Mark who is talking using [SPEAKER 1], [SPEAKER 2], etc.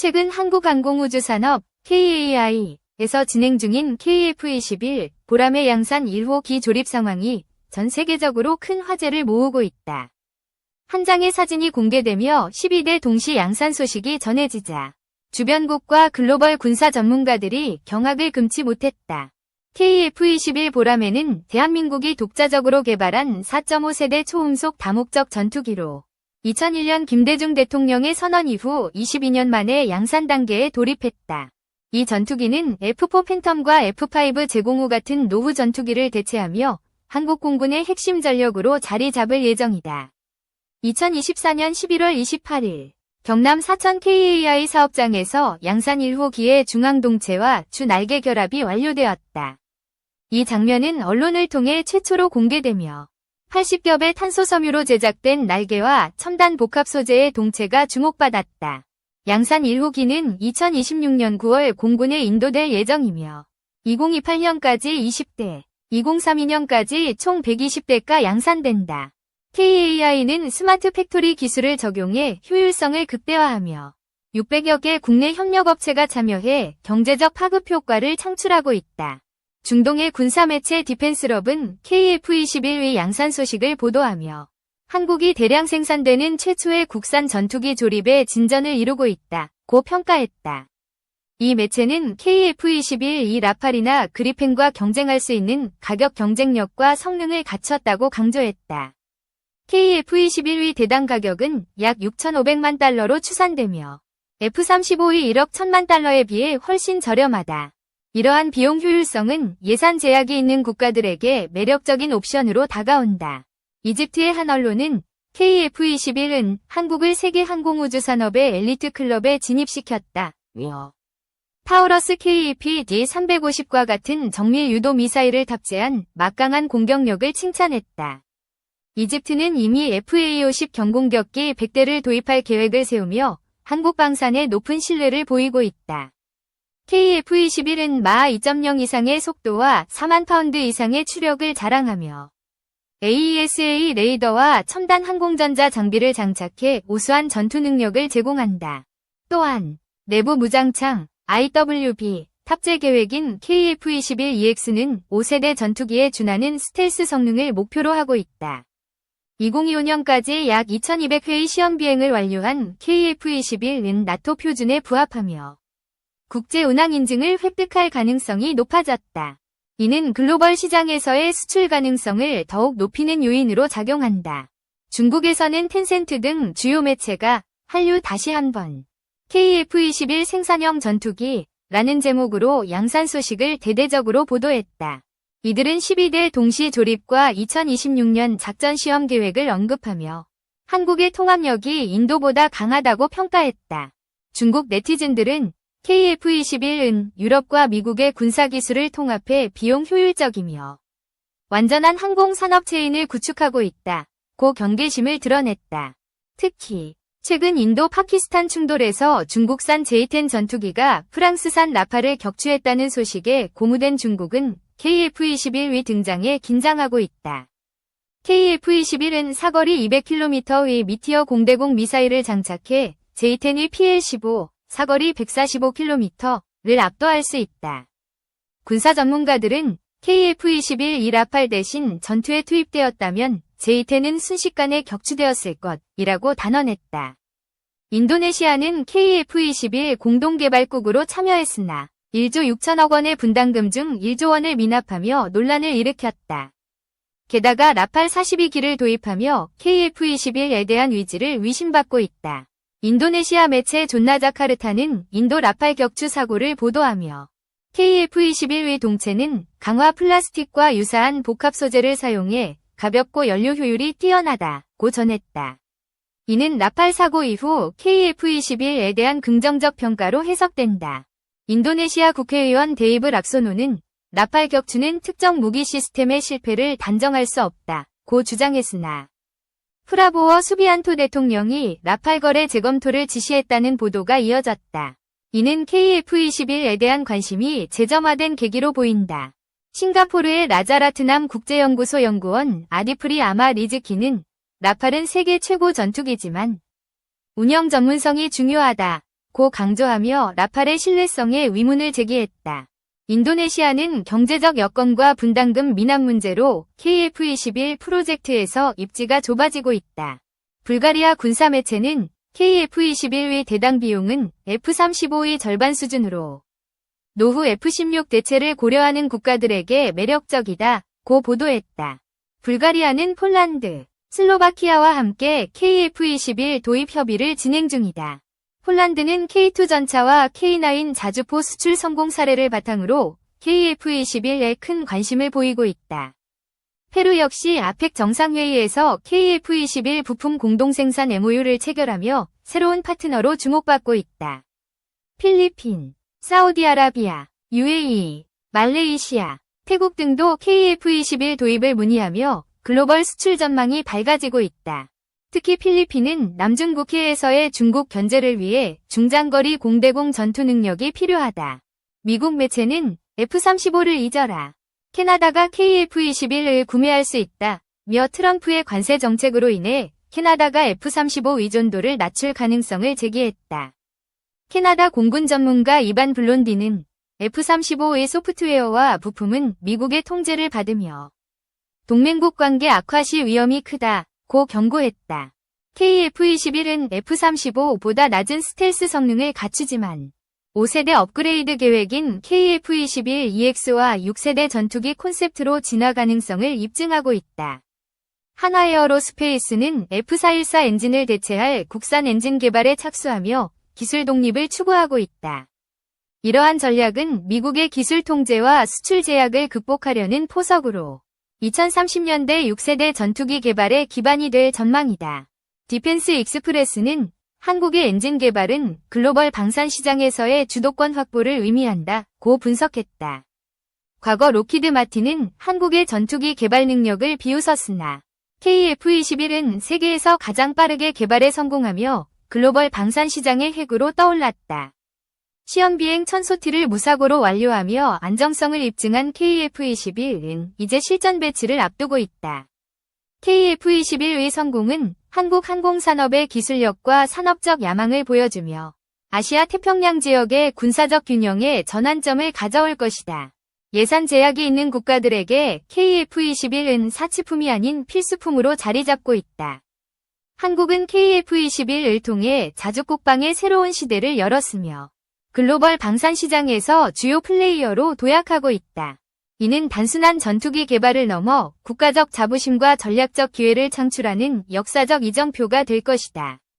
[SPEAKER 1] 최근 한국항공우주산업 KAI에서 진행 중인 KF-21 보람의 양산 1호기 조립 상황이 전 세계적으로 큰 화제를 모으고 있다. 한 장의 사진이 공개되며 12대 동시 양산 소식이 전해지자 주변국과 글로벌 군사 전문가들이 경악을 금치 못했다. KF-21 보람에는 대한민국이 독자적으로 개발한 4.5세대 초음속 다목적 전투기로 2001년 김대중 대통령의 선언 이후 22년 만에 양산 단계에 돌입했다. 이 전투기는 F4 팬텀과 F5 제공후 같은 노후 전투기를 대체하며 한국 공군의 핵심 전력으로 자리 잡을 예정이다. 2024년 11월 28일 경남 사천 KAI 사업장에서 양산 1호기의 중앙동체와 주날개 결합이 완료되었다. 이 장면은 언론을 통해 최초로 공개되며 80겹의 탄소 섬유로 제작된 날개와 첨단 복합 소재의 동체가 주목받았다. 양산 1호기는 2026년 9월 공군에 인도될 예정이며 2028년까지 20대, 2032년까지 총 120대가 양산된다. KAI는 스마트 팩토리 기술을 적용해 효율성을 극대화하며 600여 개 국내 협력업체가 참여해 경제적 파급 효과를 창출하고 있다. 중동의 군사매체 디펜스럽은 KF-21의 양산 소식을 보도하며 한국이 대량 생산되는 최초의 국산 전투기 조립에 진전을 이루고 있다고 평가했다. 이 매체는 KF-21이 라팔이나 그리펜과 경쟁할 수 있는 가격 경쟁력과 성능을 갖췄다고 강조했다. KF-21의 대당 가격은 약 6,500만 달러로 추산되며 F-35의 1억 1천만 달러에 비해 훨씬 저렴하다. 이러한 비용 효율성은 예산 제약이 있는 국가들에게 매력적인 옵션으로 다가온다. 이집트의 한 언론은 KF-21은 한국을 세계 항공우주 산업의 엘리트 클럽에 진입시켰다. 타우러스 KEPD-350과 같은 정밀 유도 미사일을 탑재한 막강한 공격력을 칭찬했다. 이집트는 이미 FA-50 경공격기 100대를 도입할 계획을 세우며 한국 방산에 높은 신뢰를 보이고 있다. KF-21은 마하 2.0 이상의 속도와 4만 파운드 이상의 추력을 자랑하며 AESA 레이더와 첨단 항공전자 장비를 장착해 우수한 전투 능력을 제공한다. 또한 내부 무장창 IWB 탑재 계획인 KF-21EX는 5세대 전투기에 준하는 스텔스 성능을 목표로 하고 있다. 2025년까지 약 2200회의 시험 비행을 완료한 KF-21은 나토 표준에 부합하며 국제 운항 인증을 획득할 가능성이 높아졌다. 이는 글로벌 시장에서의 수출 가능성을 더욱 높이는 요인으로 작용한다. 중국에서는 텐센트 등 주요 매체가 한류 다시 한번 KF-21 생산형 전투기라는 제목으로 양산 소식을 대대적으로 보도했다. 이들은 12대 동시 조립과 2026년 작전 시험 계획을 언급하며 한국의 통합력이 인도보다 강하다고 평가했다. 중국 네티즌들은 KF-21은 유럽과 미국의 군사기술을 통합해 비용 효율적이며 완전한 항공산업 체인을 구축하고 있다고 경계심을 드러냈다. 특히 최근 인도 파키스탄 충돌에서 중국산 J-10 전투기가 프랑스산 라팔을 격추했다는 소식에 고무된 중국은 KF-21의 등장에 긴장하고 있다. KF-21은 사거리 200km의 미티어 공대공 미사일을 장착해 J-10의 PL-15 사거리 145km를 압도할 수 있다. 군사 전문가들은 KF-21이 라팔 대신 전투에 투입되었다면 J-10은 순식간에 격추되었을 것이라고 단언했다. 인도네시아는 KF-21 공동개발국으로 참여했으나 1조 6천억 원의 분담금 중 1조 원을 미납하며 논란을 일으켰다. 게다가 라팔 42기를 도입하며 KF-21에 대한 위지를 의심받고 있다. 인도네시아 매체 존나자카르타는 인도 라팔 격추 사고를 보도하며 KF-21의 동체는 강화 플라스틱과 유사한 복합 소재를 사용해 가볍고 연료 효율이 뛰어나다고 전했다. 이는 라팔 사고 이후 KF-21에 대한 긍정적 평가로 해석된다. 인도네시아 국회의원 데이브 락소노는 라팔 격추는 특정 무기 시스템의 실패를 단정할 수 없다고 주장했으나 프라보어 수비안토 대통령이 라팔 거래 재검토를 지시했다는 보도가 이어졌다. 이는 KF-21에 대한 관심이 재점화된 계기로 보인다. 싱가포르의 라자라트남 국제연구소 연구원 아디프리 아마 리즈키는 라팔은 세계 최고 전투기지만 운영 전문성이 중요하다. 고 강조하며 라팔의 신뢰성에 의문을 제기했다. 인도네시아는 경제적 여건과 분담금 미납 문제로 KF-21 프로젝트에서 입지가 좁아지고 있다. 불가리아 군사 매체는 KF-21의 대당 비용은 F-35의 절반 수준으로 노후 F-16 대체를 고려하는 국가들에게 매력적이다 고 보도했다. 불가리아는 폴란드, 슬로바키아와 함께 KF-21 도입 협의를 진행 중이다. 폴란드는 K2 전차와 K9 자주포 수출 성공 사례를 바탕으로 KF-21에 큰 관심을 보이고 있다. 페루 역시 아펙 정상회의에서 KF-21 부품 공동생산 MOU를 체결하며 새로운 파트너로 주목받고 있다. 필리핀, 사우디아라비아, UAE, 말레이시아, 태국 등도 KF-21 도입을 문의하며 글로벌 수출 전망이 밝아지고 있다. 특히 필리핀은 남중국해에서의 중국 견제를 위해 중장거리 공대공 전투 능력이 필요하다. 미국 매체는 F-35를 잊어라. 캐나다가 KF-21을 구매할 수 있다. 며 트럼프의 관세 정책으로 인해 캐나다가 F-35 의존도를 낮출 가능성을 제기했다. 캐나다 공군 전문가 이반 블론디는 F-35의 소프트웨어와 부품은 미국의 통제를 받으며 동맹국 관계 악화 시 위험이 크다. 고 경고했다. KF-21은 F-35보다 낮은 스텔스 성능을 갖추지만 5세대 업그레이드 계획인 KF-21EX와 6세대 전투기 콘셉트로 진화 가능성을 입증하고 있다. 한화에어로스페이스는 F-414 엔진을 대체할 국산 엔진 개발에 착수하며 기술 독립을 추구하고 있다. 이러한 전략은 미국의 기술 통제와 수출 제약을 극복하려는 포석으로 2030년대 6세대 전투기 개발에 기반이 될 전망이다. 디펜스 익스프레스는 한국의 엔진 개발은 글로벌 방산 시장에서의 주도권 확보를 의미한다 고 분석했다. 과거 록히드 마틴은 한국의 전투기 개발 능력을 비웃었으나 KF-21은 세계에서 가장 빠르게 개발에 성공하며 글로벌 방산 시장의 핵으로 떠올랐다. 시험비행 1000소티를 무사고로 완료하며 안정성을 입증한 KF-21은 이제 실전 배치를 앞두고 있다. KF-21의 성공은 한국 항공산업의 기술력과 산업적 야망을 보여주며 아시아 태평양 지역의 군사적 균형에 전환점을 가져올 것이다. 예산 제약이 있는 국가들에게 KF-21은 사치품이 아닌 필수품으로 자리 잡고 있다. 한국은 KF-21을 통해 자주국방의 새로운 시대를 열었으며 글로벌 방산 시장에서 주요 플레이어로 도약하고 있다. 이는 단순한 전투기 개발을 넘어 국가적 자부심과 전략적 기회를 창출하는 역사적 이정표가 될 것이다.